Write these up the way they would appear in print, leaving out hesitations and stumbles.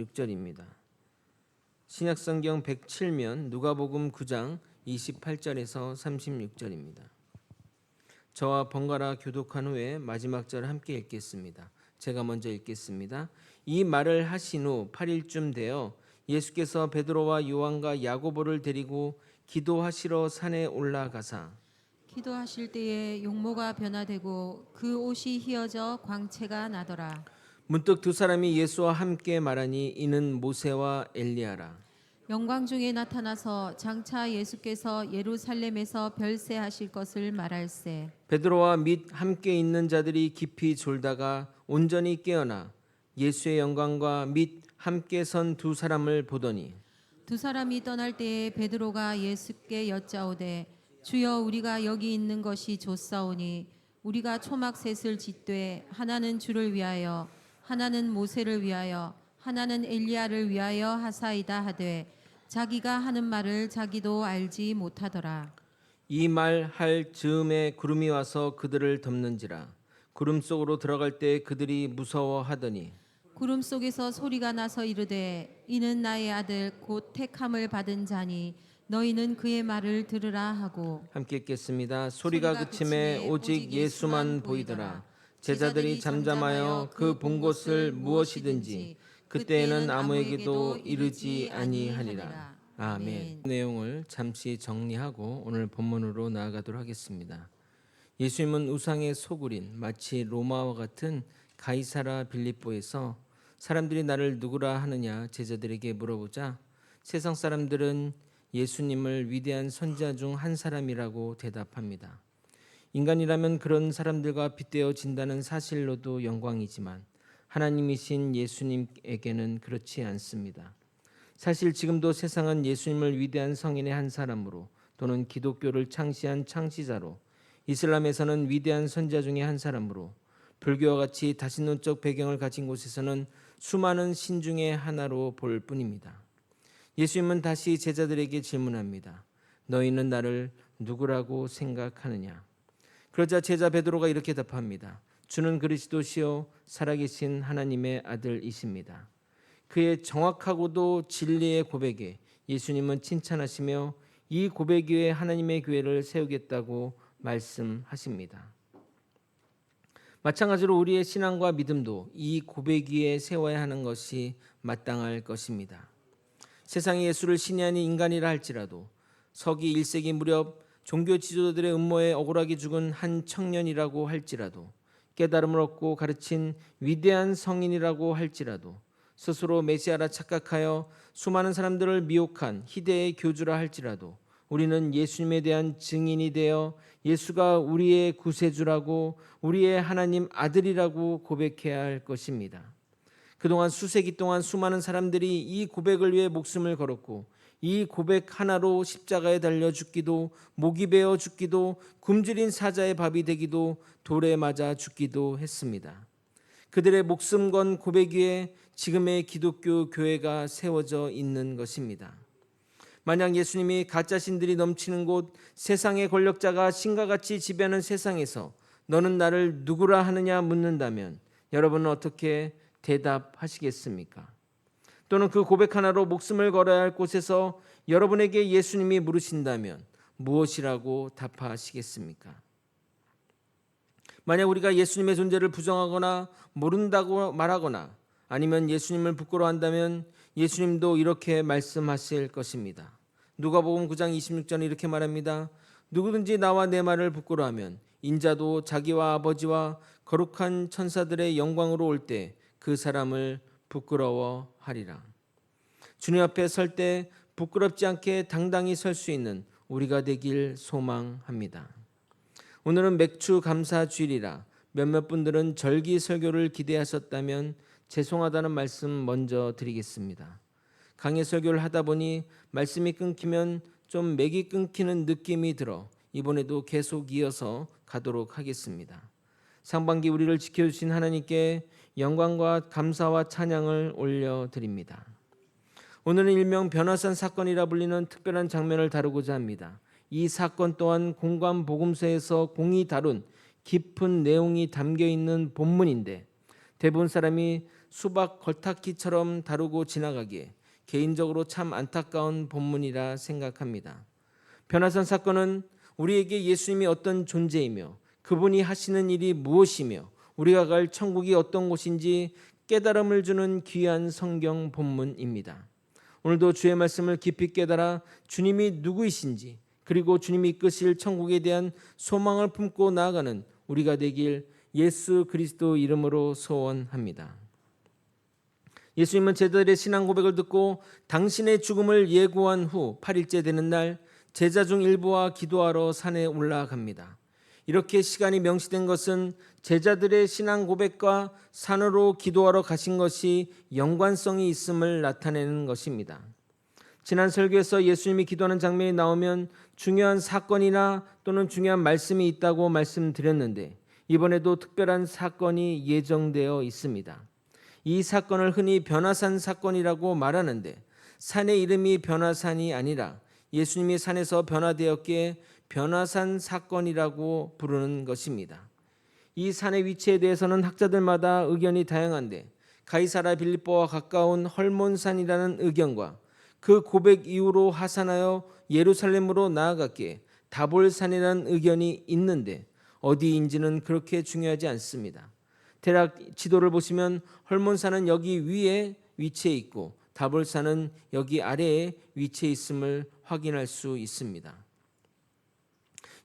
36절입니다. 신약성경 107면 누가복음 9장 28절에서 36절입니다. 저와 번갈아 교독한 후에 마지막 절 함께 읽겠습니다. 제가 먼저 읽겠습니다. 이 말을 하신 후 8일쯤 되어 예수께서 베드로와 요한과 야고보를 데리고 기도하시러 산에 올라가사 기도하실 때에 용모가 변화되고 그 옷이 휘어져 광채가 나더라. 문득 두 사람이 예수와 함께 말하니 이는 모세와 엘리야라. 영광 중에 나타나서 장차 예수께서 예루살렘에서 별세하실 것을 말할세. 베드로와 및 함께 있는 자들이 깊이 졸다가 온전히 깨어나 예수의 영광과 및 함께 선 두 사람을 보더니 두 사람이 떠날 때에 베드로가 예수께 여짜오되 주여 우리가 여기 있는 것이 좋사오니 우리가 초막셋을 짓되 하나는 주를 위하여 하나는 모세를 위하여 하나는 엘리야를 위하여 하사이다 하되 자기가 하는 말을 자기도 알지 못하더라. 이 말 할 즈음에 구름이 와서 그들을 덮는지라. 구름 속으로 들어갈 때 그들이 무서워하더니 구름 속에서 소리가 나서 이르되 이는 나의 아들 곧 택함을 받은 자니 너희는 그의 말을 들으라 하고 함께 읽겠습니다. 소리가 그침에 오직 예수만 보이더라. 제자들이 잠잠하여 그 본 것을 무엇이든지 그때에는 아무에게도 이르지 아니하니라. 아멘. 내용을 잠시 정리하고 오늘 본문으로 나아가도록 하겠습니다. 예수님은 우상의 소굴인 마치 로마와 같은 가이사라 빌립보에서 사람들이 나를 누구라 하느냐 제자들에게 물어보자 세상 사람들은 예수님을 위대한 선지자 중 한 사람이라고 대답합니다. 인간이라면 그런 사람들과 빗대어진다는 사실로도 영광이지만 하나님이신 예수님에게는 그렇지 않습니다. 사실 지금도 세상은 예수님을 위대한 성인의 한 사람으로 또는 기독교를 창시한 창시자로 이슬람에서는 위대한 선지자 중의 한 사람으로 불교와 같이 다신론적 배경을 가진 곳에서는 수많은 신 중의 하나로 볼 뿐입니다. 예수님은 다시 제자들에게 질문합니다. 너희는 나를 누구라고 생각하느냐? 그러자 제자 베드로가 이렇게 답합니다. 주는 그리스도시요 살아계신 하나님의 아들이십니다. 그의 정확하고도 진리의 고백에 예수님은 칭찬하시며 이 고백 위에 하나님의 교회를 세우겠다고 말씀하십니다. 마찬가지로 우리의 신앙과 믿음도 이 고백 위에 세워야 하는 것이 마땅할 것입니다. 세상에 예수를 신이 아닌 인간이라 할지라도 서기 1세기 무렵 종교 지도자들의 음모에 억울하게 죽은 한 청년이라고 할지라도 깨달음을 얻고 가르친 위대한 성인이라고 할지라도 스스로 메시아라 착각하여 수많은 사람들을 미혹한 희대의 교주라 할지라도 우리는 예수님에 대한 증인이 되어 예수가 우리의 구세주라고 우리의 하나님 아들이라고 고백해야 할 것입니다. 그동안 수세기 동안 수많은 사람들이 이 고백을 위해 목숨을 걸었고 이 고백 하나로 십자가에 달려 죽기도 목이 베어 죽기도 굶주린 사자의 밥이 되기도 돌에 맞아 죽기도 했습니다. 그들의 목숨 건 고백 위에 지금의 기독교 교회가 세워져 있는 것입니다. 만약 예수님이 가짜 신들이 넘치는 곳 세상의 권력자가 신과 같이 지배하는 세상에서 너는 나를 누구라 하느냐 묻는다면 여러분은 어떻게 대답하시겠습니까? 또는 그 고백 하나로 목숨을 걸어야 할 곳에서 여러분에게 예수님이 물으신다면 무엇이라고 답하시겠습니까? 만약 우리가 예수님의 존재를 부정하거나 모른다고 말하거나 아니면 예수님을 부끄러워한다면 예수님도 이렇게 말씀하실 것입니다. 누가복음 9장 26절에 이렇게 말합니다. 누구든지 나와 내 말을 부끄러워하면 인자도 자기와 아버지와 거룩한 천사들의 영광으로 올 때 그 사람을 부끄러워하리라. 주님 앞에 설 때 부끄럽지 않게 당당히 설 수 있는 우리가 되길 소망합니다. 오늘은 맥주 감사 주일이라 몇몇 분들은 절기 설교를 기대하셨다면 죄송하다는 말씀 먼저 드리겠습니다. 강의 설교를 하다 보니 말씀이 끊기면 좀 맥이 끊기는 느낌이 들어 이번에도 계속 이어서 가도록 하겠습니다. 상반기 우리를 지켜주신 하나님께 영광과 감사와 찬양을 올려드립니다. 오늘은 일명 변화산 사건이라 불리는 특별한 장면을 다루고자 합니다. 이 사건 또한 공관 복음서에서 공이 다룬 깊은 내용이 담겨 있는 본문인데 대부분 사람이 수박 겉핥기처럼 다루고 지나가기에 개인적으로 참 안타까운 본문이라 생각합니다. 변화산 사건은 우리에게 예수님이 어떤 존재이며 그분이 하시는 일이 무엇이며 우리가 갈 천국이 어떤 곳인지 깨달음을 주는 귀한 성경 본문입니다. 오늘도 주의 말씀을 깊이 깨달아 주님이 누구이신지 그리고 주님이 이끄실 천국에 대한 소망을 품고 나아가는 우리가 되길 예수 그리스도 이름으로 소원합니다. 예수님은 제자들의 신앙 고백을 듣고 당신의 죽음을 예고한 후 8일째 되는 날 제자 중 일부와 기도하러 산에 올라갑니다. 이렇게 시간이 명시된 것은 제자들의 신앙 고백과 산으로 기도하러 가신 것이 연관성이 있음을 나타내는 것입니다. 지난 설교에서 예수님이 기도하는 장면이 나오면 중요한 사건이나 또는 중요한 말씀이 있다고 말씀드렸는데 이번에도 특별한 사건이 예정되어 있습니다. 이 사건을 흔히 변화산 사건이라고 말하는데 산의 이름이 변화산이 아니라 예수님이 산에서 변화되었기에 변화산 사건이라고 부르는 것입니다. 이 산의 위치에 대해서는 학자들마다 의견이 다양한데 가이사랴 빌립보와 가까운 헐몬산이라는 의견과 그 고백 이후로 하산하여 예루살렘으로 나아갔기에 다볼산이라는 의견이 있는데 어디인지는 그렇게 중요하지 않습니다. 대략 지도를 보시면 헐몬산은 여기 위에 위치해 있고 다볼산은 여기 아래에 위치해 있음을 확인할 수 있습니다.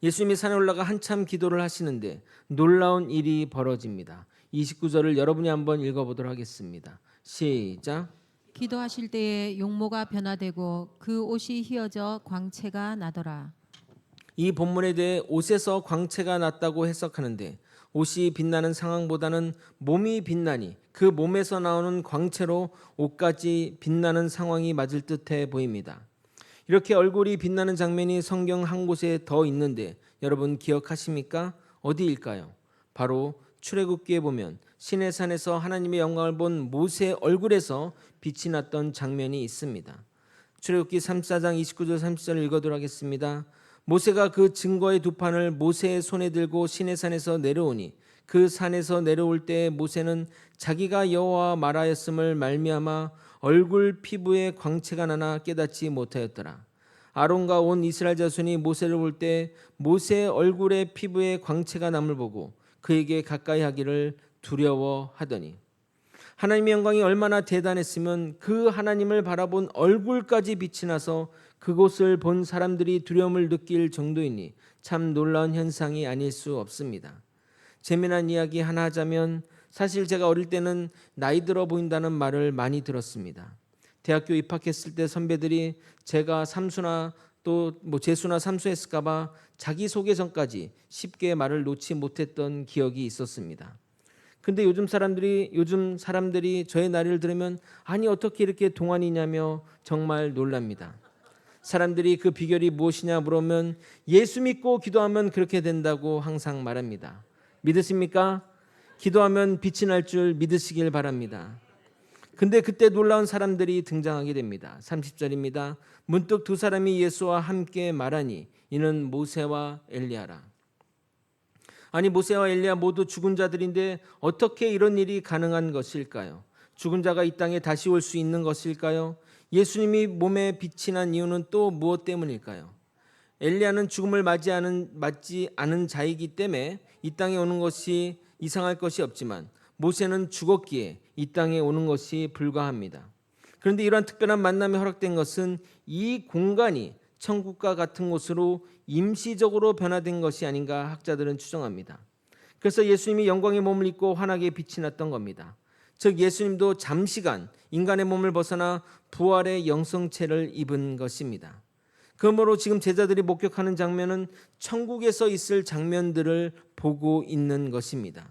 예수님이 산에 올라가 한참 기도를 하시는데 놀라운 일이 벌어집니다. 29절을 여러분이 한번 읽어보도록 하겠습니다. 시작. 기도하실 때에 용모가 변화되고 그 옷이 휘어져 광채가 나더라. 이 본문에 대해 옷에서 광채가 났다고 해석하는데 옷이 빛나는 상황보다는 몸이 빛나니 그 몸에서 나오는 광채로 옷까지 빛나는 상황이 맞을 듯해 보입니다. 이렇게 얼굴이 빛나는 장면이 성경 한 곳에 더 있는데 여러분 기억하십니까? 어디일까요? 바로 출애굽기에 보면 시내산에서 하나님의 영광을 본 모세의 얼굴에서 빛이 났던 장면이 있습니다. 출애굽기 34장 29절 30절을 읽어도록 하겠습니다. 모세가 그 증거의 두 판을 모세의 손에 들고 시내산에서 내려오니 그 산에서 내려올 때 모세는 자기가 여호와와 말하였음을 말미암아 얼굴 피부에 광채가 나나 깨닫지 못하였더라. 아론과 온 이스라엘 자손이 모세를 볼 때 모세의 얼굴에 피부에 광채가 남을 보고 그에게 가까이 하기를 두려워하더니 하나님의 영광이 얼마나 대단했으면 그 하나님을 바라본 얼굴까지 빛이 나서 그곳을 본 사람들이 두려움을 느낄 정도이니 참 놀라운 현상이 아닐 수 없습니다. 재미난 이야기 하나 하자면 사실 제가 어릴 때는 나이 들어 보인다는 말을 많이 들었습니다. 대학교 입학했을 때 선배들이 제가 삼수나 또 재수나 삼수했을까 봐 자기소개 전까지 쉽게 말을 놓지 못했던 기억이 있었습니다. 근데 요즘 사람들이 저의 나이를 들으면 아니 어떻게 이렇게 동안이냐며 정말 놀랍니다. 사람들이 그 비결이 무엇이냐 물으면 예수 믿고 기도하면 그렇게 된다고 항상 말합니다. 믿으십니까? 기도하면 빛이 날 줄 믿으시길 바랍니다. 근데 그때 놀라운 사람들이 등장하게 됩니다. 30절입니다. 문득 두 사람이 예수와 함께 말하니 이는 모세와 엘리야라. 아니 모세와 엘리야 모두 죽은 자들인데 어떻게 이런 일이 가능한 것일까요? 죽은 자가 이 땅에 다시 올 수 있는 것일까요? 예수님이 몸에 빛이 난 이유는 또 무엇 때문일까요? 엘리야는 죽음을 맞지 않은 자이기 때문에 이 땅에 오는 것이 이상할 것이 없지만 모세는 죽었기에 이 땅에 오는 것이 불가합니다. 그런데 이러한 특별한 만남이 허락된 것은 이 공간이 천국과 같은 곳으로 임시적으로 변화된 것이 아닌가 학자들은 추정합니다. 그래서 예수님이 영광의 몸을 입고 환하게 빛이 났던 겁니다. 즉 예수님도 잠시간 인간의 몸을 벗어나 부활의 영성체를 입은 것입니다. 그러므로 지금 제자들이 목격하는 장면은 천국에서 있을 장면들을 보고 있는 것입니다.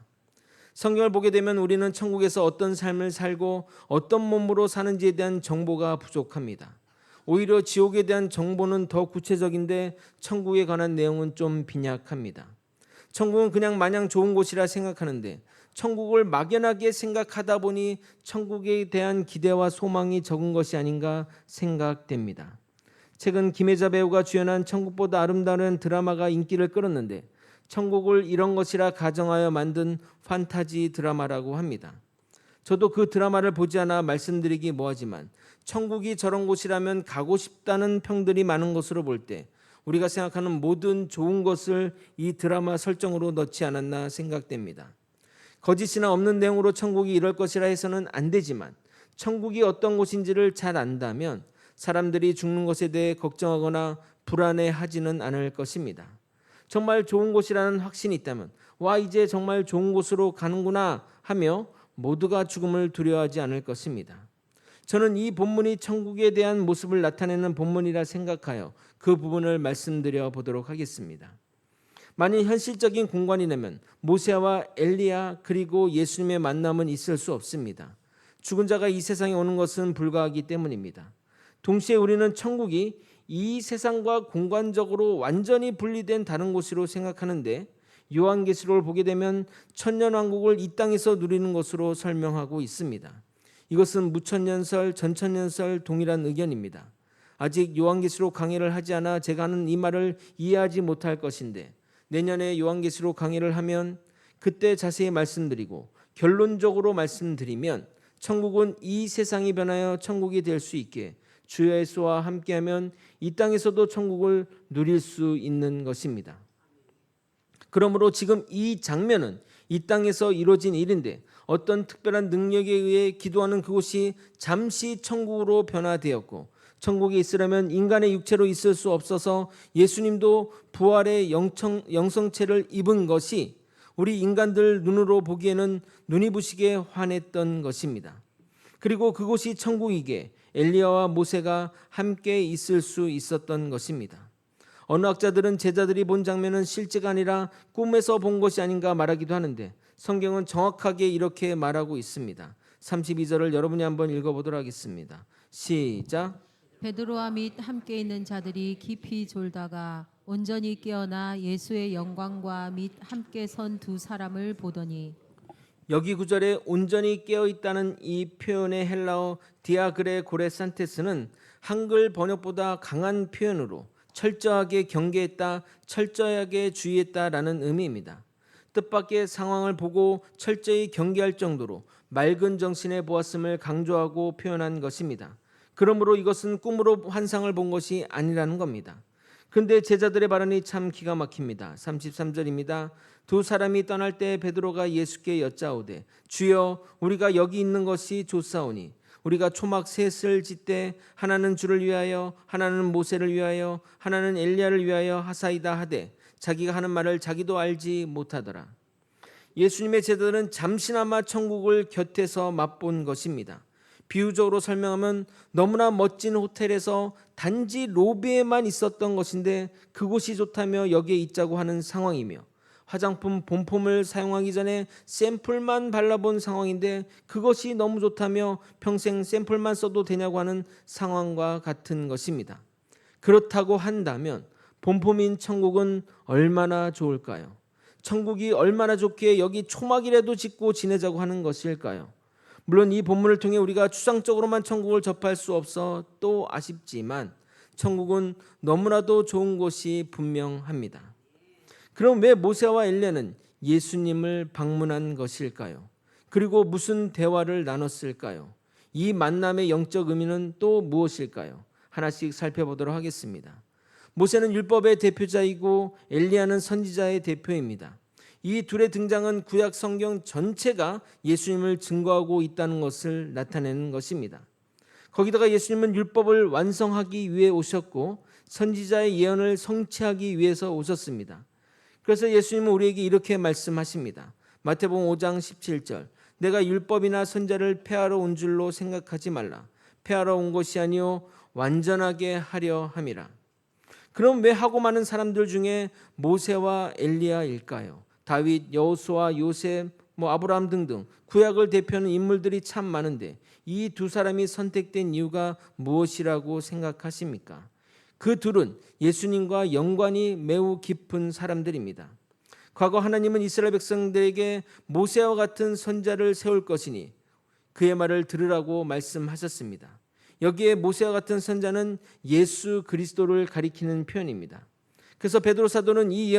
성경을 보게 되면 우리는 천국에서 어떤 삶을 살고 어떤 몸으로 사는지에 대한 정보가 부족합니다. 오히려 지옥에 대한 정보는 더 구체적인데 천국에 관한 내용은 좀 빈약합니다. 천국은 그냥 마냥 좋은 곳이라 생각하는데 천국을 막연하게 생각하다 보니 천국에 대한 기대와 소망이 적은 것이 아닌가 생각됩니다. 최근 김혜자 배우가 주연한 천국보다 아름다운 드라마가 인기를 끌었는데 천국을 이런 것이라 가정하여 만든 판타지 드라마라고 합니다. 저도 그 드라마를 보지 않아 말씀드리기 뭐하지만 천국이 저런 곳이라면 가고 싶다는 평들이 많은 것으로 볼 때 우리가 생각하는 모든 좋은 것을 이 드라마 설정으로 넣지 않았나 생각됩니다. 거짓이나 없는 내용으로 천국이 이럴 것이라 해서는 안 되지만 천국이 어떤 곳인지를 잘 안다면 사람들이 죽는 것에 대해 걱정하거나 불안해하지는 않을 것입니다. 정말 좋은 곳이라는 확신이 있다면 와 이제 정말 좋은 곳으로 가는구나 하며 모두가 죽음을 두려워하지 않을 것입니다. 저는 이 본문이 천국에 대한 모습을 나타내는 본문이라 생각하여 그 부분을 말씀드려 보도록 하겠습니다. 만일 현실적인 공간이라면 모세와 엘리야 그리고 예수님의 만남은 있을 수 없습니다. 죽은 자가 이 세상에 오는 것은 불가하기 때문입니다. 동시에 우리는 천국이 이 세상과 공간적으로 완전히 분리된 다른 곳으로 생각하는데 요한계시록을 보게 되면 천년왕국을 이 땅에서 누리는 것으로 설명하고 있습니다. 이것은 무천년설, 전천년설 동일한 의견입니다. 아직 요한계시록 강의를 하지 않아 제가 하는 이 말을 이해하지 못할 것인데 내년에 요한계시록 강의를 하면 그때 자세히 말씀드리고 결론적으로 말씀드리면 천국은 이 세상이 변하여 천국이 될 수 있게 주 예수와 함께하면 이 땅에서도 천국을 누릴 수 있는 것입니다. 그러므로 지금 이 장면은 이 땅에서 이루어진 일인데 어떤 특별한 능력에 의해 기도하는 그곳이 잠시 천국으로 변화되었고 천국에 있으려면 인간의 육체로 있을 수 없어서 예수님도 부활의 영성체를 입은 것이 우리 인간들 눈으로 보기에는 눈이 부시게 환했던 것입니다. 그리고 그곳이 천국이기에 엘리야와 모세가 함께 있을 수 있었던 것입니다. 어느 학자들은 제자들이 본 장면은 실제가 아니라 꿈에서 본 것이 아닌가 말하기도 하는데 성경은 정확하게 이렇게 말하고 있습니다. 32절을 여러분이 한번 읽어보도록 하겠습니다. 시작. 베드로와 및 함께 있는 자들이 깊이 졸다가 온전히 깨어나 예수의 영광과 및 함께 선 두 사람을 보더니 여기 구절에 온전히 깨어있다는 이 표현의 헬라어 디아그레 고레산테스는 한글 번역보다 강한 표현으로 철저하게 경계했다, 철저하게 주의했다라는 의미입니다. 뜻밖의 상황을 보고 철저히 경계할 정도로 맑은 정신에 보았음을 강조하고 표현한 것입니다. 그러므로 이것은 꿈으로 환상을 본 것이 아니라는 겁니다. 그런데 제자들의 발언이 참 기가 막힙니다. 33절입니다. 두 사람이 떠날 때 베드로가 예수께 여짜오되 주여 우리가 여기 있는 것이 좋사오니 우리가 초막 셋을 짓되 하나는 주를 위하여 하나는 모세를 위하여 하나는 엘리야를 위하여 하사이다 하되 자기가 하는 말을 자기도 알지 못하더라. 예수님의 제자들은 잠시나마 천국을 곁에서 맛본 것입니다. 비유적으로 설명하면 너무나 멋진 호텔에서 단지 로비에만 있었던 것인데 그곳이 좋다며 여기에 있자고 하는 상황이며 화장품 본품을 사용하기 전에 샘플만 발라본 상황인데 그것이 너무 좋다며 평생 샘플만 써도 되냐고 하는 상황과 같은 것입니다. 그렇다고 한다면 본품인 천국은 얼마나 좋을까요? 천국이 얼마나 좋기에 여기 초막이라도 짓고 지내자고 하는 것일까요? 물론 이 본문을 통해 우리가 추상적으로만 천국을 접할 수 없어 또 아쉽지만 천국은 너무나도 좋은 곳이 분명합니다. 그럼 왜 모세와 엘리야는 예수님을 방문한 것일까요? 그리고 무슨 대화를 나눴을까요? 이 만남의 영적 의미는 또 무엇일까요? 하나씩 살펴보도록 하겠습니다. 모세는 율법의 대표자이고 엘리야는 선지자의 대표입니다. 이 둘의 등장은 구약 성경 전체가 예수님을 증거하고 있다는 것을 나타내는 것입니다. 거기다가 예수님은 율법을 완성하기 위해 오셨고 선지자의 예언을 성취하기 위해서 오셨습니다. 그래서 예수님은 우리에게 이렇게 말씀하십니다. 마태복음 5장 17절 내가 율법이나 선지자를 폐하러 온 줄로 생각하지 말라. 폐하러 온 것이 아니요 완전하게 하려 함이라. 그럼 왜 하고 많은 사람들 중에 모세와 엘리야일까요? 다윗, 여호수아, 요셉, 아브라함 등등 구약을 대표하는 인물들이 참 많은데 이 두 사람이 선택된 이유가 무엇이라고 생각하십니까? 그 둘은 예수님과 연관이 매우 깊은 사람들입니다. 과거 하나님은 이스라엘 백성들에게 모세와 같은 선지자를 세울 것이니 그의 말을 들으라고 말씀하셨습니다. 여기에 모세와 같은 선지자는 예수 그리스도를 가리키는 표현입니다. 그래서 베드로 사도는 이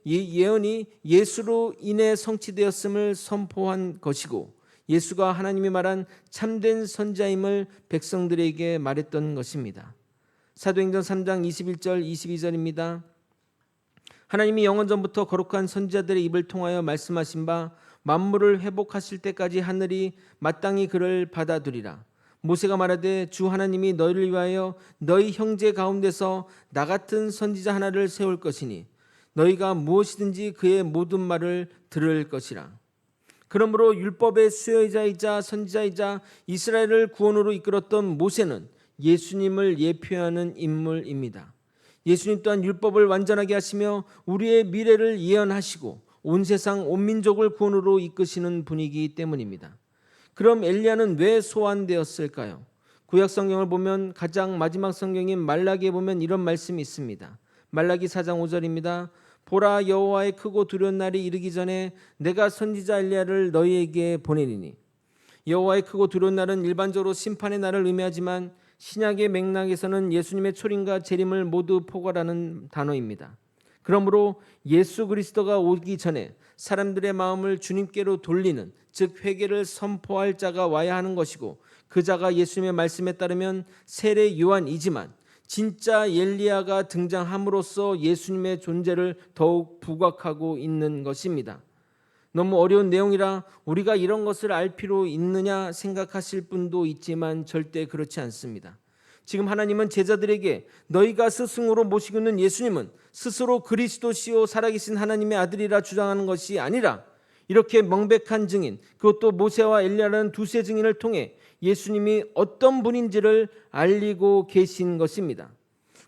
예언이 예수로 인해 성취되었음을 선포한 것이고 예수가 하나님이 말한 참된 선지자임을 백성들에게 말했던 것입니다. 사도행전 3장 21절 22절입니다. 하나님이 영원전부터 거룩한 선지자들의 입을 통하여 말씀하신 바 만물을 회복하실 때까지 하늘이 마땅히 그를 받아두리라. 모세가 말하되 주 하나님이 너희를 위하여 너희 형제 가운데서 나 같은 선지자 하나를 세울 것이니 너희가 무엇이든지 그의 모든 말을 들을 것이라. 그러므로 율법의 수혜자이자 선지자이자 이스라엘을 구원으로 이끌었던 모세는 예수님을 예표하는 인물입니다. 예수님 또한 율법을 완전하게 하시며 우리의 미래를 예언하시고 온 세상 온 민족을 구원으로 이끄시는 분이기 때문입니다. 그럼 엘리야는 왜 소환되었을까요? 구약 성경을 보면 가장 마지막 성경인 말라기에 보면 이런 말씀이 있습니다. 말라기 4장 5절입니다. 보라, 여호와의 크고 두려운 날이 이르기 전에 내가 선지자 엘리야를 너희에게 보내리니. 여호와의 크고 두려운 날은 일반적으로 심판의 날을 의미하지만 신약의 맥락에서는 예수님의 초림과 재림을 모두 포괄하는 단어입니다. 그러므로 예수 그리스도가 오기 전에 사람들의 마음을 주님께로 돌리는, 즉 회개를 선포할 자가 와야 하는 것이고, 그 자가 예수님의 말씀에 따르면 세례 요한이지만 진짜 엘리야가 등장함으로써 예수님의 존재를 더욱 부각하고 있는 것입니다. 너무 어려운 내용이라 우리가 이런 것을 알 필요 있느냐 생각하실 분도 있지만 절대 그렇지 않습니다. 지금 하나님은 제자들에게 너희가 스승으로 모시고 있는 예수님은 스스로 그리스도시요 살아계신 하나님의 아들이라 주장하는 것이 아니라 이렇게 명백한 증인, 그것도 모세와 엘리야라는 두세 증인을 통해 예수님이 어떤 분인지를 알리고 계신 것입니다.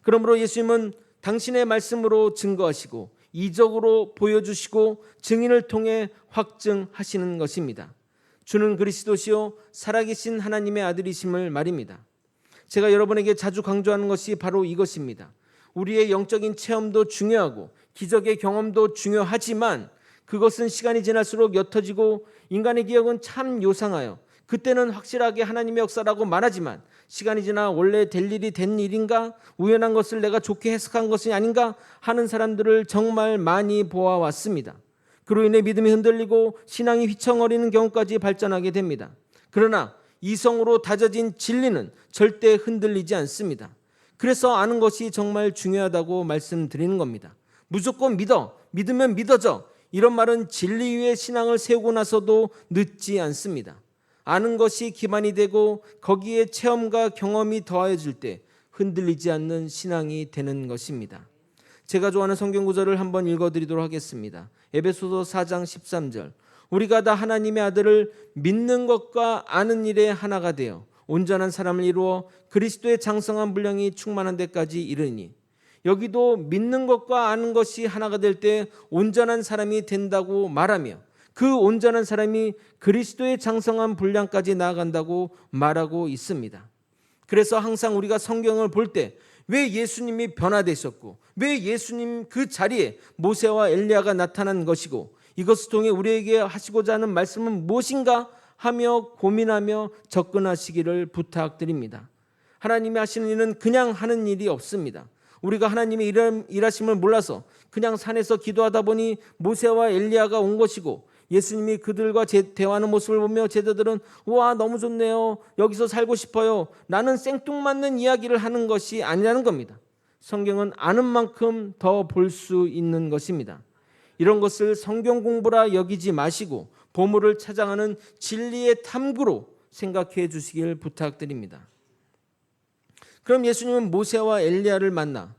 그러므로 예수님은 당신의 말씀으로 증거하시고 이적으로 보여주시고 증인을 통해 확증하시는 것입니다. 주는 그리스도시요 살아계신 하나님의 아들이심을 말입니다. 제가 여러분에게 자주 강조하는 것이 바로 이것입니다. 우리의 영적인 체험도 중요하고 기적의 경험도 중요하지만 그것은 시간이 지날수록 옅어지고 인간의 기억은 참 요상하여 그때는 확실하게 하나님의 역사라고 말하지만 시간이 지나 원래 될 일이 된 일인가, 우연한 것을 내가 좋게 해석한 것이 아닌가 하는 사람들을 정말 많이 보아왔습니다. 그로 인해 믿음이 흔들리고 신앙이 휘청거리는 경우까지 발전하게 됩니다. 그러나 이성으로 다져진 진리는 절대 흔들리지 않습니다. 그래서 아는 것이 정말 중요하다고 말씀드리는 겁니다. 무조건 믿어, 믿으면 믿어져, 이런 말은 진리 위에 신앙을 세우고 나서도 늦지 않습니다. 아는 것이 기반이 되고 거기에 체험과 경험이 더해질 때 흔들리지 않는 신앙이 되는 것입니다. 제가 좋아하는 성경 구절을 한번 읽어드리도록 하겠습니다. 에베소서 4장 13절. 우리가 다 하나님의 아들을 믿는 것과 아는 일에 하나가 되어 온전한 사람을 이루어 그리스도의 장성한 분량이 충만한 데까지 이르니. 여기도 믿는 것과 아는 것이 하나가 될 때 온전한 사람이 된다고 말하며 그 온전한 사람이 그리스도의 장성한 분량까지 나아간다고 말하고 있습니다. 그래서 항상 우리가 성경을 볼 때 왜 예수님이 변화되셨고 왜 예수님 그 자리에 모세와 엘리야가 나타난 것이고 이것을 통해 우리에게 하시고자 하는 말씀은 무엇인가 하며 고민하며 접근하시기를 부탁드립니다. 하나님이 하시는 일은 그냥 하는 일이 없습니다. 우리가 하나님의 일하심을 몰라서 그냥 산에서 기도하다 보니 모세와 엘리야가 온 것이고 예수님이 그들과 대화하는 모습을 보며 제자들은 우와 너무 좋네요, 여기서 살고 싶어요, 나는 생뚱맞는 이야기를 하는 것이 아니라는 겁니다. 성경은 아는 만큼 더 볼 수 있는 것입니다. 이런 것을 성경 공부라 여기지 마시고 보물을 찾아가는 진리의 탐구로 생각해 주시길 부탁드립니다. 그럼 예수님은 모세와 엘리야를 만나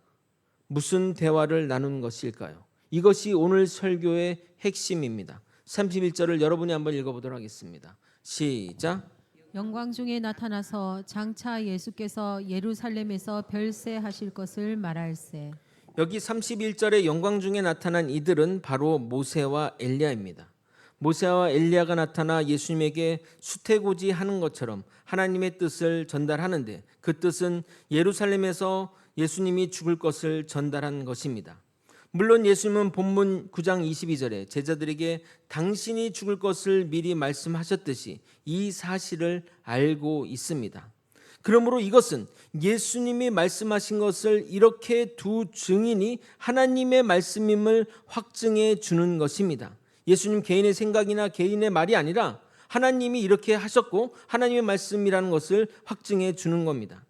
무슨 대화를 나눈 것일까요? 이것이 오늘 설교의 핵심입니다. 31절을 여러분이 한번 읽어보도록 하겠습니다. 시작. 영광 중에 나타나서 장차 예수께서 예루살렘에서 별세하실 것을 말할세. 여기 31절에 영광 중에 나타난 이들은 바로 모세와 엘리야입니다. 모세와 엘리야가 나타나 예수님에게 수태고지 하는 것처럼 하나님의 뜻을 전달하는데 그 뜻은 예루살렘에서 예수님이 죽을 것을 전달한 것입니다. 물론 예수님은 본문 9장 22절에 제자들에게 당신이 죽을 것을 미리 말씀하셨듯이 이 사실을 알고 있습니다. 그러므로 이것은 예수님이 말씀하신 것을 이렇게 두 증인이 하나님의 말씀임을 확증해 주는 것입니다. 예수님 개인의 생각이나 개인의 말이 아니라 하나님이 이렇게 하셨고 하나님의 말씀이라는 것을 확증해 주는 겁니다.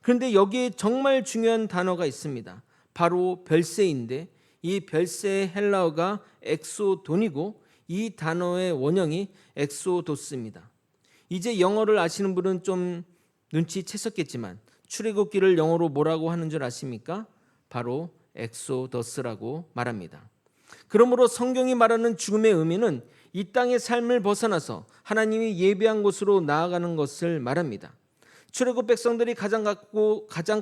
그런데 여기에 정말 중요한 단어가 있습니다. 바로 별세인데 이 별세의 헬라어가 엑소돈이고 이 단어의 원형이 엑소도스입니다. 이제 영어를 아시는 분은 좀 눈치채셨겠지만 출애굽기를 영어로 뭐라고 하는 줄 아십니까? 바로 엑소더스라고 말합니다. 그러므로 성경이 말하는 죽음의 의미는 이 땅의 삶을 벗어나서 하나님이 예비한 곳으로 나아가는 것을 말합니다. 출애굽 백성들이 가장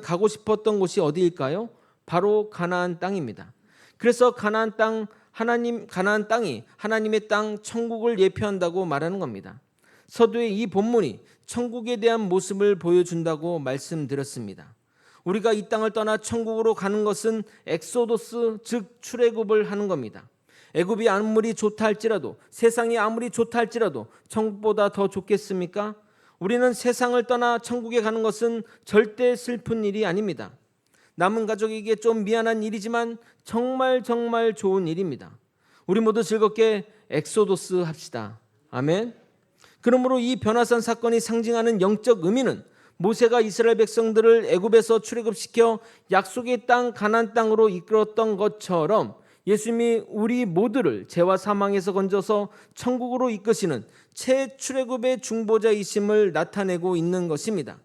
가고 싶었던 곳이 어디일까요? 바로 가나안 땅입니다. 그래서 가나안 땅이 하나님의 땅 천국을 예표한다고 말하는 겁니다. 서두에 이 본문이 천국에 대한 모습을 보여준다고 말씀드렸습니다. 우리가 이 땅을 떠나 천국으로 가는 것은 엑소도스, 즉 출애굽을 하는 겁니다. 애굽이 아무리 좋다 할지라도, 세상이 아무리 좋다 할지라도 천국보다 더 좋겠습니까? 우리는 세상을 떠나 천국에 가는 것은 절대 슬픈 일이 아닙니다. 남은 가족에게 좀 미안한 일이지만 정말 좋은 일입니다. 우리 모두 즐겁게 엑소도스 합시다. 아멘. 그러므로 이 변화산 사건이 상징하는 영적 의미는 모세가 이스라엘 백성들을 애굽에서 출애굽시켜 약속의 땅 가나안 땅으로 이끌었던 것처럼 예수님이 우리 모두를 죄와 사망에서 건져서 천국으로 이끄시는 최출애굽의 중보자이심을 나타내고 있는 것입니다.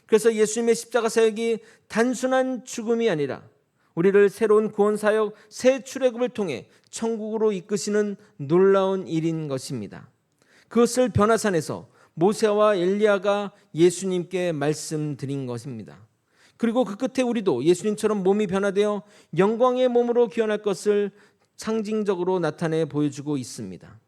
그래서 예수님의 십자가 사역이 단순한 죽음이 아니라 우리를 새로운 구원 사역, 새 출애굽을 통해 천국으로 이끄시는 놀라운 일인 것입니다. 그것을 변화산에서 모세와 엘리야가 예수님께 말씀드린 것입니다. 그리고 그 끝에 우리도 예수님처럼 몸이 변화되어 영광의 몸으로 귀환할 것을 상징적으로 나타내 보여주고 있습니다.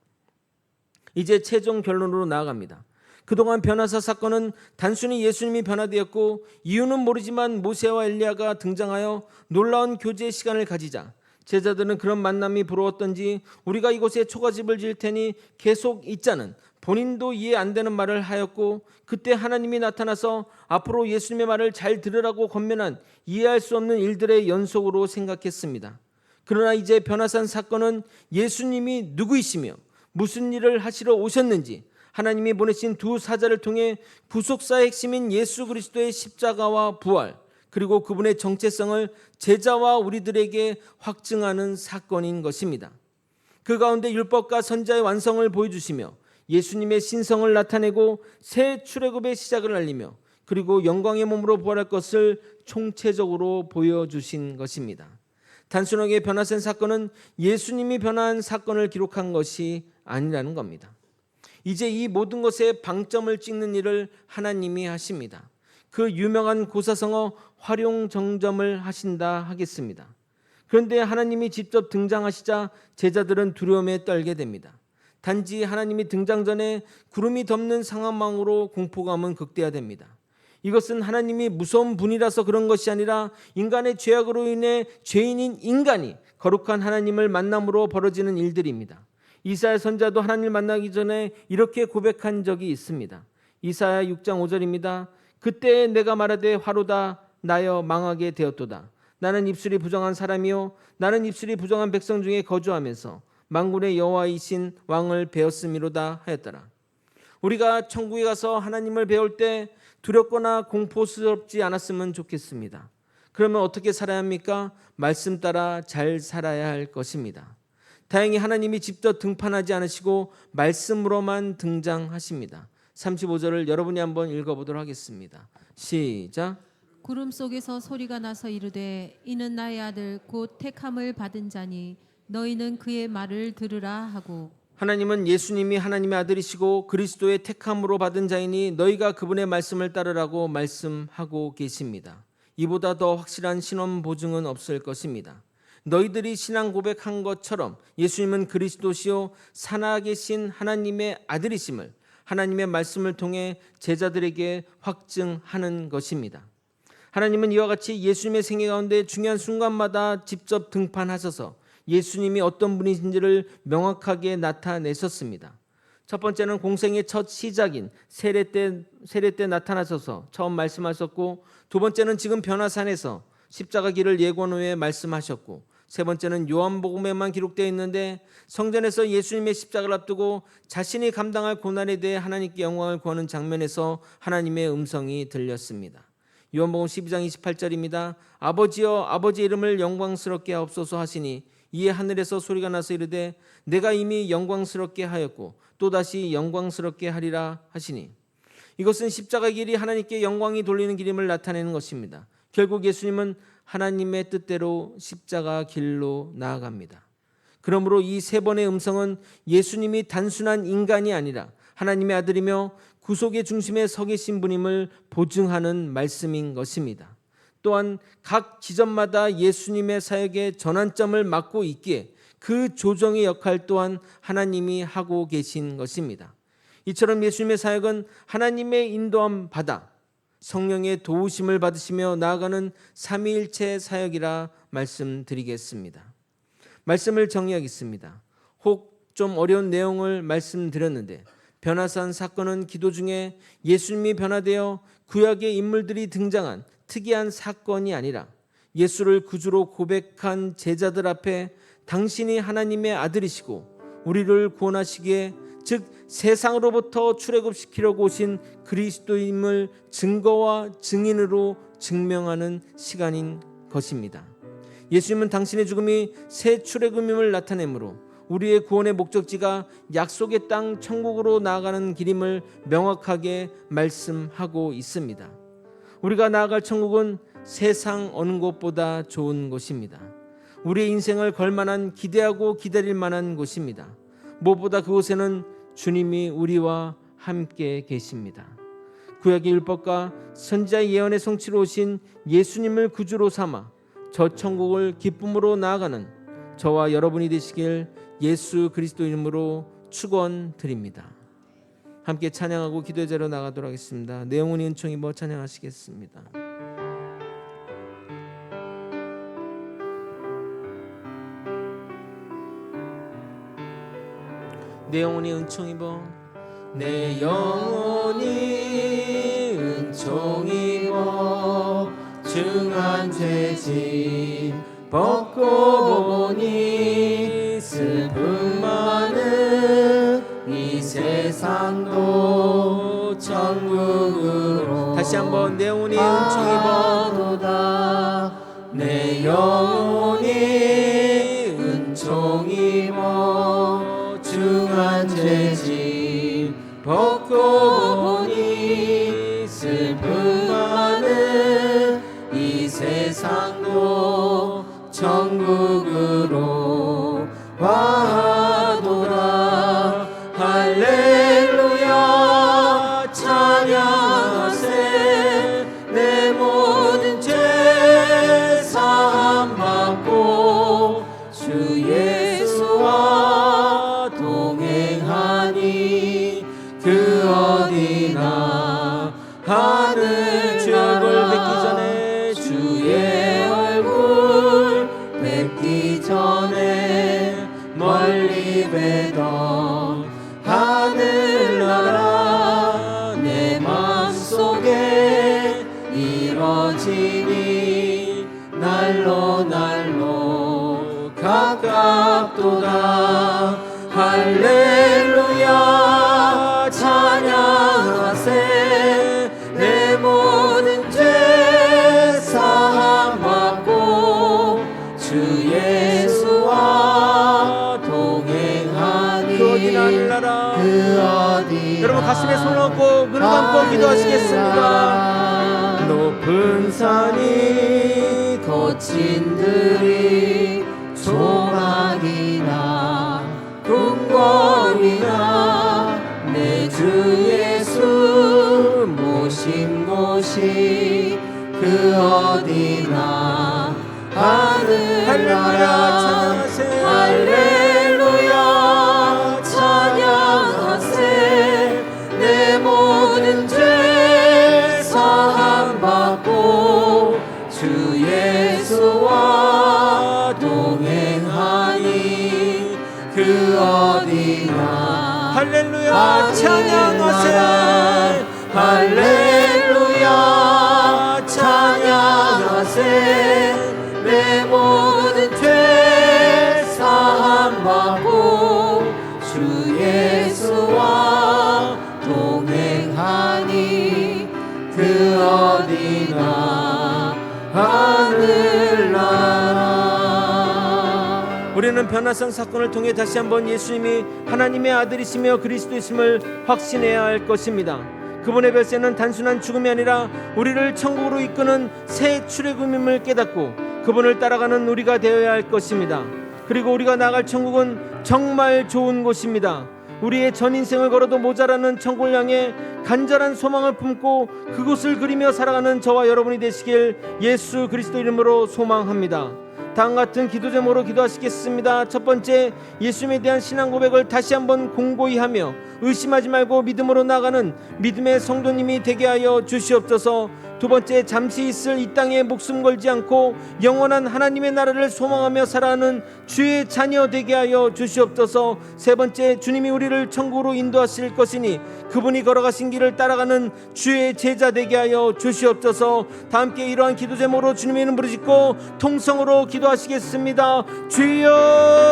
이제 최종 결론으로 나아갑니다. 그동안 변화사 사건은 단순히 예수님이 변화되었고 이유는 모르지만 모세와 엘리야가 등장하여 놀라운 교제의 시간을 가지자 제자들은 그런 만남이 부러웠던지 우리가 이곳에 초가집을 지을 테니 계속 있자는 본인도 이해 안 되는 말을 하였고 그때 하나님이 나타나서 앞으로 예수님의 말을 잘 들으라고 권면한 이해할 수 없는 일들의 연속으로 생각했습니다. 그러나 이제 변화산 사건은 예수님이 누구이시며 무슨 일을 하시러 오셨는지 하나님이 보내신 두 사자를 통해 구속사의 핵심인 예수 그리스도의 십자가와 부활 그리고 그분의 정체성을 제자와 우리들에게 확증하는 사건인 것입니다. 그 가운데 율법과 선지자의 완성을 보여주시며 예수님의 신성을 나타내고 새 출애굽의 시작을 알리며 그리고 영광의 몸으로 부활할 것을 총체적으로 보여주신 것입니다. 단순하게 변화된 사건은 예수님이 변화한 사건을 기록한 것이 아니라는 겁니다. 이제 이 모든 것에 방점을 찍는 일을 하나님이 하십니다. 그 유명한 고사성어 활용정점을 하신다 하겠습니다. 그런데 하나님이 직접 등장하시자 제자들은 두려움에 떨게 됩니다. 단지 하나님이 등장 전에 구름이 덮는 상황망으로 공포감은 극대화됩니다. 이것은 하나님이 무서운 분이라서 그런 것이 아니라 인간의 죄악으로 인해 죄인인 인간이 거룩한 하나님을 만남으로 벌어지는 일들입니다. 이사야 선지자도 하나님을 만나기 전에 이렇게 고백한 적이 있습니다. 이사야 6장 5절입니다. 그때 내가 말하되 화로다 나여 망하게 되었도다. 나는 입술이 부정한 사람이요 나는 입술이 부정한 백성 중에 거주하면서 만군의 여호와이신 왕을 배웠음이로다 하였더라. 우리가 천국에 가서 하나님을 배울 때 두렵거나 공포스럽지 않았으면 좋겠습니다. 그러면 어떻게 살아야 합니까? 말씀 따라 잘 살아야 할 것입니다. 다행히 하나님이 직접 등판하지 않으시고 말씀으로만 등장하십니다. 35절을 여러분이 한번 읽어보도록 하겠습니다. 시작. 구름 속에서 소리가 나서 이르되 이는 나의 아들 곧 택함을 받은 자니 너희는 그의 말을 들으라 하고 하나님은 예수님이 하나님의 아들이시고 그리스도의 택함으로 받은 자이니 너희가 그분의 말씀을 따르라고 말씀하고 계십니다. 이보다 더 확실한 신원 보증은 없을 것입니다. 너희들이 신앙 고백한 것처럼 예수님은 그리스도시요 살아계신 하나님의 아들이심을 하나님의 말씀을 통해 제자들에게 확증하는 것입니다. 하나님은 이와 같이 예수님의 생애 가운데 중요한 순간마다 직접 등판하셔서 예수님이 어떤 분이신지를 명확하게 나타내셨습니다. 첫 번째는 공생의 첫 시작인 세례 때 나타나셔서 처음 말씀하셨고 두 번째는 지금 변화산에서 십자가 길을 예고한 후에 말씀하셨고 세 번째는 요한복음에만 기록되어 있는데 성전에서 예수님의 십자가를 앞두고 자신이 감당할 고난에 대해 하나님께 영광을 구하는 장면에서 하나님의 음성이 들렸습니다. 요한복음 12장 28절입니다. 아버지여 아버지의 이름을 영광스럽게 하옵소서 하시니 이에 하늘에서 소리가 나서 이르되 내가 이미 영광스럽게 하였고 또다시 영광스럽게 하리라 하시니, 이것은 십자가 길이 하나님께 영광이 돌리는 길임을 나타내는 것입니다. 결국 예수님은 하나님의 뜻대로 십자가 길로 나아갑니다. 그러므로 이 세 번의 음성은 예수님이 단순한 인간이 아니라 하나님의 아들이며 구속의 중심에 서 계신 분임을 보증하는 말씀인 것입니다. 또한 각 지점마다 예수님의 사역의 전환점을 맡고 있기에 그 조정의 역할 또한 하나님이 하고 계신 것입니다. 이처럼 예수님의 사역은 하나님의 인도함 받아 성령의 도우심을 받으시며 나아가는 삼위일체 사역이라 말씀드리겠습니다. 말씀을 정리하겠습니다. 혹 좀 어려운 내용을 말씀드렸는데 변화산 사건은 기도 중에 예수님이 변화되어 구약의 인물들이 등장한 특이한 사건이 아니라 예수를 구주로 고백한 제자들 앞에 당신이 하나님의 아들이시고 우리를 구원하시기에 즉 세상으로부터 출애굽시키려고 오신 그리스도임을 증거와 증인으로 증명하는 시간인 것입니다. 예수님은 당신의 죽음이 새 출애굽임을 나타내므로 우리의 구원의 목적지가 약속의 땅 천국으로 나아가는 길임을 명확하게 말씀하고 있습니다. 우리가 나아갈 천국은 세상 어느 곳보다 좋은 곳입니다. 우리의 인생을 걸만한 기대하고 기다릴 만한 곳입니다. 무엇보다 그곳에는 주님이 우리와 함께 계십니다. 구약의 율법과 선지자의 예언의 성취로 오신 예수님을 구주로 삼아 저 천국을 기쁨으로 나아가는 저와 여러분이 되시길 예수 그리스도 이름으로 축원드립니다. 함께 찬양하고 기도의 자리로 나가도록 하겠습니다. 내 영혼이 은총 입어 찬양하시겠습니다. 내 영혼이 은총 입어, 내 영혼이 은총 입어 중한 죄짐 벗고 보니 슬픔 많은 이 세상도 천국으로. 다시 한번 내 영혼이 은총 입어, 내 영혼이 은총 입어 중한 죄짐 벗고 보니 슬픔 많은 이 세상도 천국으로 와도다. 할렐루야 찬양하세. 내 모든 죄 사함 받고 주 예수와 동행하니 그 어디나 하늘 주의 얼굴 뵙기 전에 주의 얼굴 뵙기 전에 멀리 뵈던 하늘나라 내 맘속에 이뤄지니 날로 날로 가깝도다. 할렐루야 찬양하세. 내 모든 죄 사함 받고 주 예수와 동행하니 그 어디나 하늘나라 그 어디나. 여러분 가슴에 손을 얹고 눈을 감고 기도하시겠습니다. 높은 산이 거친 들이 조막이나 궁궐이나 내 주 예수 모신 곳이 그 어디나 하늘나라. 할렐루야 찬양하세. 내 모든 죄 사함 받고 주 예수와 동행하니 그 어디나. 할렐루야 찬양하세. 할렐루야 찬양하세. 내 모든 죄 하늘나라. 우리는 변화성 사건을 통해 다시 한번 예수님이 하나님의 아들이시며 그리스도이심을 확신해야 할 것입니다. 그분의 별세는 단순한 죽음이 아니라 우리를 천국으로 이끄는 새 출애굽임을 깨닫고 그분을 따라가는 우리가 되어야 할 것입니다. 그리고 우리가 나갈 천국은 정말 좋은 곳입니다. 우리의 전 인생을 걸어도 모자라는 천국을 향해 간절한 소망을 품고 그곳을 그리며 살아가는 저와 여러분이 되시길 예수 그리스도 이름으로 소망합니다. 다음 같은 기도 제목으로 기도하시겠습니다. 첫 번째, 예수님에 대한 신앙 고백을 다시 한번 공고히 하며 의심하지 말고 믿음으로 나가는 믿음의 성도님이 되게 하여 주시옵소서. 두 번째, 잠시 있을 이 땅에 목숨 걸지 않고 영원한 하나님의 나라를 소망하며 살아가는 주의 자녀 되게 하여 주시옵소서. 세 번째, 주님이 우리를 천국으로 인도하실 것이니 그분이 걸어가신 길을 따라가는 주의 제자 되게 하여 주시옵소서. 다 함께 이러한 기도 제목으로 주님의 이름 부르짖고 통성으로 기도하시겠습니다.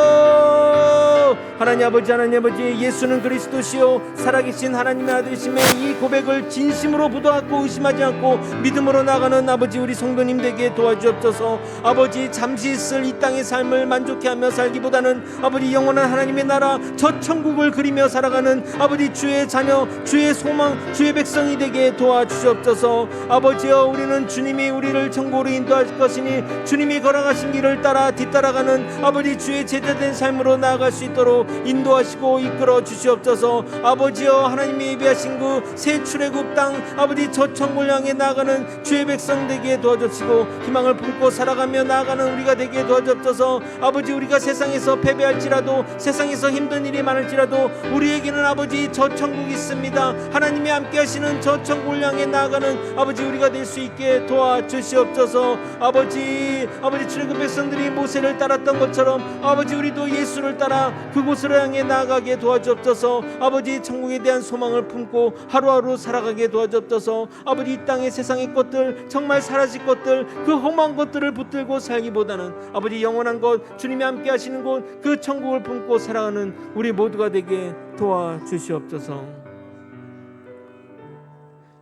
주여, 하나님 아버지, 하나님 아버지, 예수는 그리스도시요 살아계신 하나님의 아들이심에 이 고백을 진심으로 부도하고 의심하지 않고 믿음으로 나가는 아버지 우리 성도님 되게 도와주옵소서. 아버지, 잠시 있을 이 땅의 삶을 만족해하며 살기보다는 아버지 영원한 하나님의 나라 저 천국을 그리며 살아가는 아버지 주의 자녀, 주의 소망, 주의 백성이 되게 도와주시옵소서. 아버지여, 우리는 주님이 우리를 천국으로 인도할 것이니 주님이 걸어가신 길을 따라 뒤따라가는 아버지 주의 제자된 삶으로 나아갈 수 있도록 인도하시고 이끌어 주시옵소서. 아버지여, 하나님이 예비하신 그 새 출애굽 땅 아버지 저 천국을 향해 나아가는 주의 백성 되게 도와주시고 희망을 품고 살아가며 나아가는 우리가 되게 도와주옵소서. 아버지, 우리가 세상에서 패배할지라도 세상에서 힘든 일이 많을지라도 우리에게는 아버지 저 천국이 있습니다. 하나님이 함께 하시는 저 천국을 향해 나아가는 아버지 우리가 될 수 있게 도와주시옵소서. 아버지 출애굽 백성들이 모세를 따랐던 것처럼 아버지 우리도 예수를 따라 그곳으로 향해 나아가게 도와주옵소서. 아버지, 천국에 대한 소망을 품고 하루하루 살아가게 도와주옵소서. 아버지, 이 땅의 세상의 것들, 정말 사라질 것들, 그 험한 것들을 붙들고 살기보다는 아버지 영원한 것, 주님이 함께 하시는 곳, 그 천국을 품고 살아가는 우리 모두가 되게 도와주시옵소서.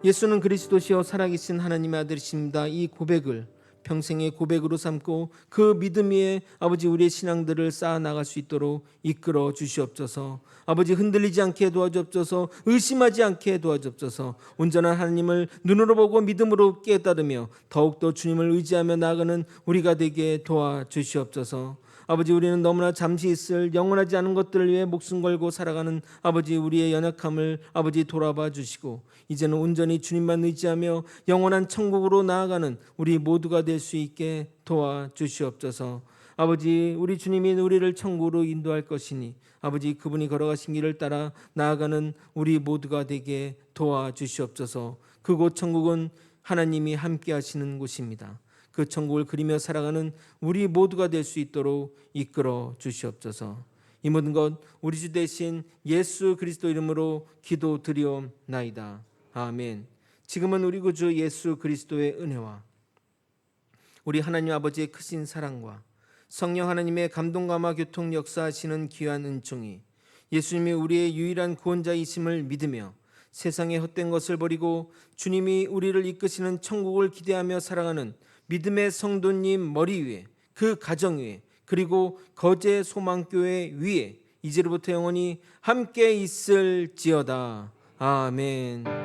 예수는 그리스도시요 살아계신 하나님의 아들이십니다. 이 고백을 평생의 고백으로 삼고 그 믿음 위에 아버지 우리의 신앙들을 쌓아 나갈 수 있도록 이끌어 주시옵소서. 아버지, 흔들리지 않게 도와주옵소서. 의심하지 않게 도와주옵소서. 온전한 하나님을 눈으로 보고 믿음으로 깨달으며 더욱더 주님을 의지하며 나아가는 우리가 되게 도와주시옵소서. 아버지, 우리는 너무나 잠시 있을 영원하지 않은 것들을 위해 목숨 걸고 살아가는 아버지 우리의 연약함을 아버지 돌아봐 주시고 이제는 온전히 주님만 의지하며 영원한 천국으로 나아가는 우리 모두가 될 수 있게 도와주시옵소서. 아버지, 우리 주님이 우리를 천국으로 인도할 것이니 아버지 그분이 걸어가신 길을 따라 나아가는 우리 모두가 되게 도와주시옵소서. 그곳 천국은 하나님이 함께 하시는 곳입니다. 그 천국을 그리며 살아가는 우리 모두가 될 수 있도록 이끌어 주시옵소서. 이 모든 것 우리 주 대신 예수 그리스도 이름으로 기도드리옵나이다. 아멘. 지금은 우리 구주 예수 그리스도의 은혜와 우리 하나님 아버지의 크신 사랑과 성령 하나님의 감동감화 교통 역사하시는 귀한 은총이 예수님이 우리의 유일한 구원자이심을 믿으며 세상의 헛된 것을 버리고 주님이 우리를 이끄시는 천국을 기대하며 살아가는 믿음의 성도님 머리 위에, 그 가정 위에, 그리고 거제 소망교회 위에 이제로부터 영원히 함께 있을지어다. 아멘.